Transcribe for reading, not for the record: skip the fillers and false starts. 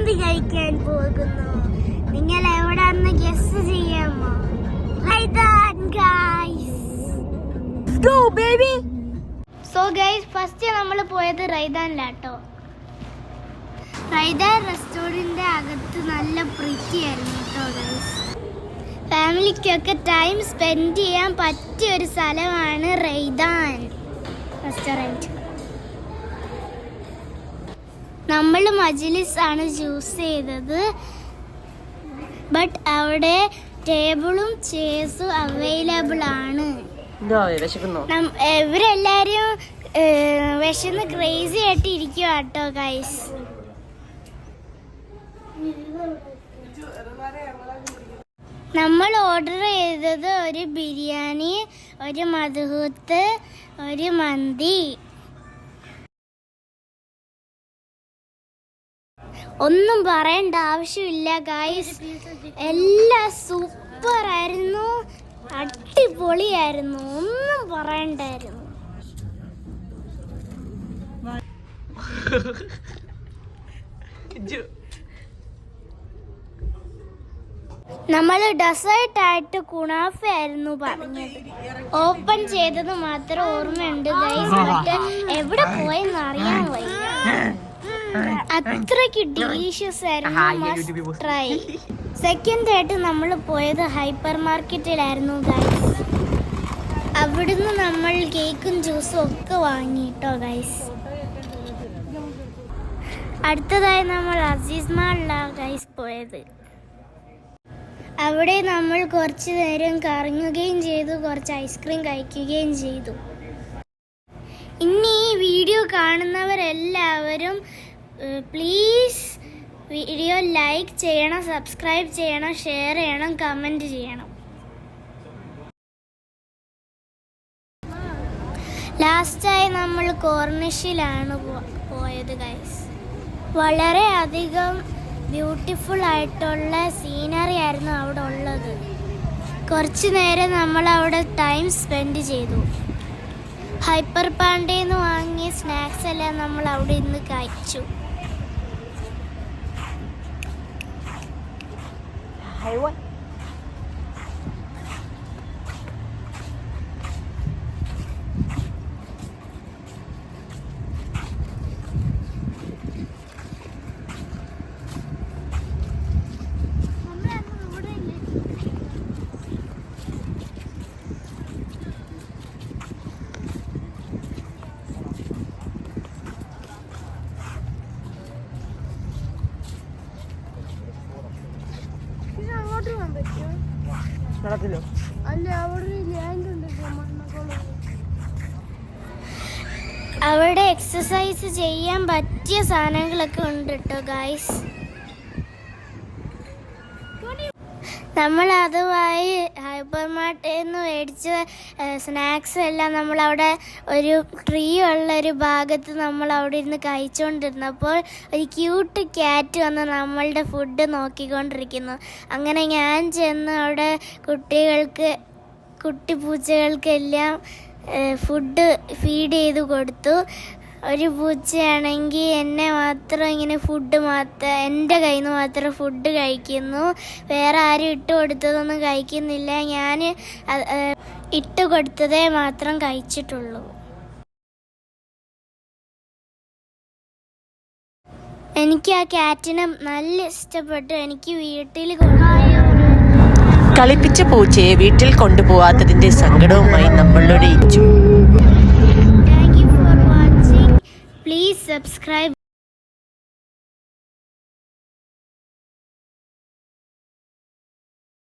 എന്ത് കഴിക്കാൻ പോകുന്നു? നിങ്ങൾ എവിടാന്ന് ഗസ് ചെയ്യാമോ? സോ ഗൈസ്, ഫസ്റ്റ് നമ്മൾ പോയത് റൈദാനിലാട്ടോ. റൈദാൻ റെസ്റ്റോറൻറ്റിന്റെ അകത്ത് നല്ല പ്രിറ്റി ആയിരുന്നു കേട്ടോ ഗൈസ്. ഫാമിലിക്കൊക്കെ ടൈം സ്പെൻഡ് ചെയ്യാൻ പറ്റിയ ഒരു സ്ഥലമാണ് റൈദാൻ റെസ്റ്റോറൻറ്റ്. നമ്മൾ മജ്ലിസ് ആണ് ചൂസ് ചെയ്തത്. ബട്ട് അവിടെ ടേബിളും ചെയർസും അവൈലബിൾ ആണ്. ഇവരെല്ലാരും വിശന്ന് ക്രേസി ആയിട്ട് ഇരിക്കുക കേട്ടോ ഗൈസ്. നമ്മൾ ഓർഡർ ചെയ്തത് ഒരു ബിരിയാണി, ഒരു മദ്ഹൂത്ത്, ഒരു മന്തി. ഒന്നും പറയേണ്ട ആവശ്യമില്ല ഗൈസ്, എല്ലാം സൂപ്പർ ആയിരുന്നു, അടിപൊളിയായിരുന്നു, ഒന്നും പറയണ്ടായിരുന്നു. നമ്മൾ ഡെസേർട്ട് ആയിട്ട് കുണാഫ ആയിരുന്നു പറഞ്ഞത്. ഓപ്പൺ ചെയ്തത് മാത്രം ഓർമ്മയുണ്ട് ഗൈസ്, എന്നിട്ട് എവിടെ പോയെന്ന് അറിയാൻ വയ്യ. അത്രയ്ക്ക് ഡെലീഷ്യസ് ആയിരുന്നു, മസ്റ്റ് ട്രൈ. സെക്കൻഡ് ആയിട്ട് നമ്മൾ പോയത് ഹൈപ്പർ മാർക്കറ്റിലായിരുന്നു ഗൈസ്. അവിടുന്ന് നമ്മൾ കേക്കും ജ്യൂസും ഒക്കെ വാങ്ങിട്ടോ ഗൈസ്. അടുത്തതായി നമ്മൾ അസീസ് മാളിലാണ് ഗൈസ് പോയത്. അവിടെ നമ്മൾ കുറച്ച് നേരം കറങ്ങുകയും ചെയ്തു, കുറച്ച് ഐസ്ക്രീം കഴിക്കുകയും ചെയ്തു. ഇനി ഈ വീഡിയോ കാണുന്നവരെല്ലാവരും പ്ലീസ് വീഡിയോ ലൈക്ക് ചെയ്യണം, സബ്സ്ക്രൈബ് ചെയ്യണം, ഷെയർ ചെയ്യണം, കമൻറ്റ് ചെയ്യണം. ലാസ്റ്റായി നമ്മൾ കോർണിഷിലാണ് പോയത് ഗൈസ്. വളരെ അധികം ബ്യൂട്ടിഫുൾ ആയിട്ടുള്ള സീനറി ആയിരുന്നു അവിടെ ഉള്ളത്. കുറച്ച് നേരം നമ്മൾ അവിടെ ടൈം സ്പെൻഡ് ചെയ്തു. ഹൈപ്പർ പാണ്ടേന്ന് വാങ്ങിയ സ്നാക്സ് എല്ലാം നമ്മൾ അവിടെ ഇന്ന് കഴിച്ചു. അവിടെ എക്സസൈസ് ചെയ്യാൻ പറ്റിയ സാധനങ്ങളൊക്കെ ഉണ്ട് കേട്ടോ ഗൈസ്. നമ്മൾ അതുമായി ഹൈപ്പർ മാർട്ടിൽ നിന്ന് മേടിച്ച സ്നാക്സ് എല്ലാം നമ്മളവിടെ ഒരു ട്രീ ഉള്ളൊരു ഭാഗത്ത് നമ്മൾ അവിടെ ഇരുന്ന് കഴിച്ചുകൊണ്ടിരുന്നപ്പോൾ ഒരു ക്യൂട്ട് ക്യാറ്റ് വന്ന് നമ്മളുടെ ഫുഡ് നോക്കിക്കൊണ്ടിരിക്കുന്നു. അങ്ങനെ ഞാൻ ചെന്ന് അവിടെ കുട്ടി പൂച്ചകൾക്കെല്ലാം ഫുഡ് ഫീഡ് ചെയ്ത് കൊടുത്തു. ഒരു പൂച്ചയാണെങ്കിൽ എന്നെ മാത്രം ഇങ്ങനെ എൻ്റെ കയ്യിൽ നിന്ന് മാത്രം ഫുഡ് കഴിക്കുന്നു, വേറെ ആരും ഇട്ട് കൊടുത്തതൊന്നും കഴിക്കുന്നില്ല. ഞാൻ ഇട്ട് കൊടുത്തതേ മാത്രം കഴിച്ചിട്ടുള്ളൂ. എനിക്ക് ആ ക്യാറ്റിനെ നല്ല ഇഷ്ടപ്പെട്ടു. എനിക്ക് വീട്ടിൽ കളിപ്പിച്ച പൂച്ചയെ വീട്ടിൽ കൊണ്ടുപോകാത്തതിന്റെ സങ്കടവുമായി നമ്മളുടെ Ichu. Thank you for watching. Please subscribe.